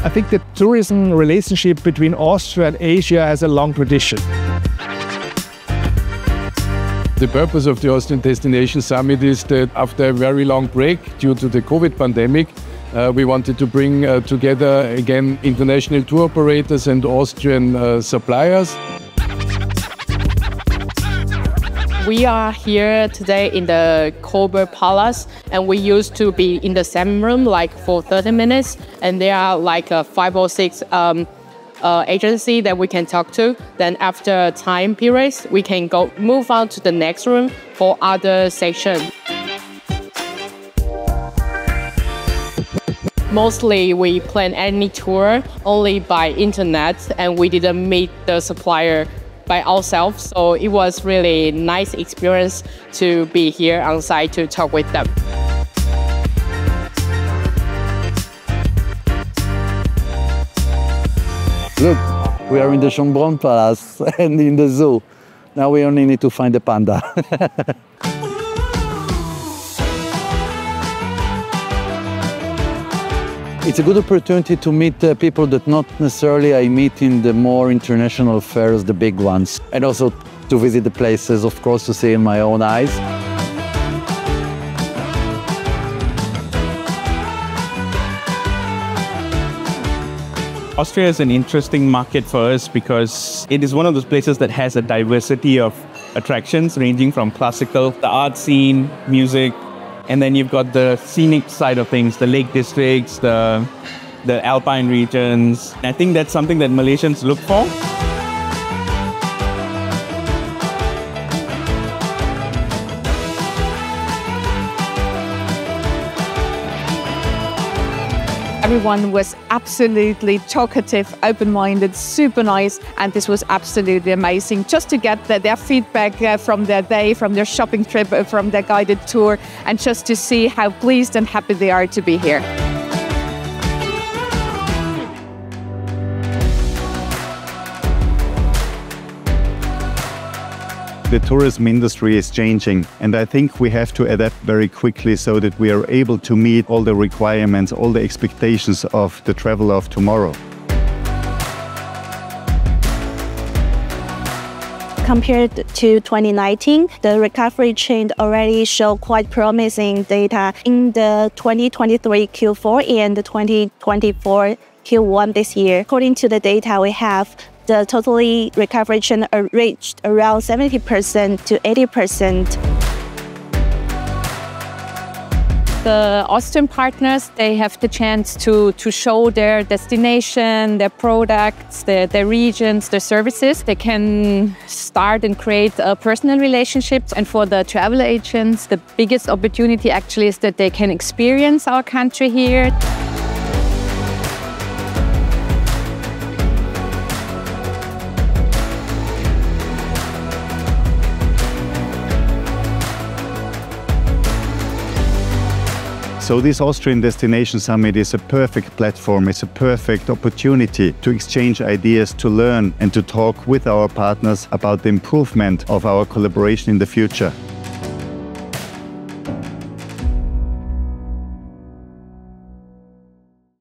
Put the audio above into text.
I think the tourism relationship between Austria and Asia has a long tradition. The purpose of the Austrian Destination Summit is that after a very long break due to the COVID pandemic, we wanted to bring together again international tour operators and Austrian suppliers. We are here today in the Coburg Palace, and we used to be in the same room like for 30 minutes, and there are like 5 or 6 agency that we can talk to. Then after time periods, we can move on to the next room for other section. Mostly we plan any tour only by internet, and we didn't meet the supplier by ourselves. So it was really nice experience to be here on site to talk with them. Look, we are in the Schönbrunn Palace and in the zoo. Now we only need to find the panda. It's a good opportunity to meet people that not necessarily I meet in the more international fairs, the big ones. And also to visit the places, of course, to see in my own eyes. Austria is an interesting market for us because it is one of those places that has a diversity of attractions ranging from classical, the art scene, music, and then you've got the scenic side of things, the lake districts, the alpine regions. I think that's something that Malaysians look for. Everyone was absolutely talkative, open-minded, super nice, and this was absolutely amazing. Just to get their feedback from their day, from their shopping trip, from their guided tour, and just to see how pleased and happy they are to be here. The tourism industry is changing, and I think we have to adapt very quickly so that we are able to meet all the requirements, all the expectations of the traveler of tomorrow. Compared to 2019, the recovery trend already showed quite promising data in the 2023 Q4 and the 2024 Q1 this year. According to the data we have, the totally recovery trend reached around 70% to 80%. The Austrian partners, they have the chance to show their destination, their products, their regions, their services. They can start and create personal relationships. And for the travel agents, the biggest opportunity actually is that they can experience our country here. So this Austrian Destination Summit is a perfect platform, it's a perfect opportunity to exchange ideas, to learn and to talk with our partners about the improvement of our collaboration in the future.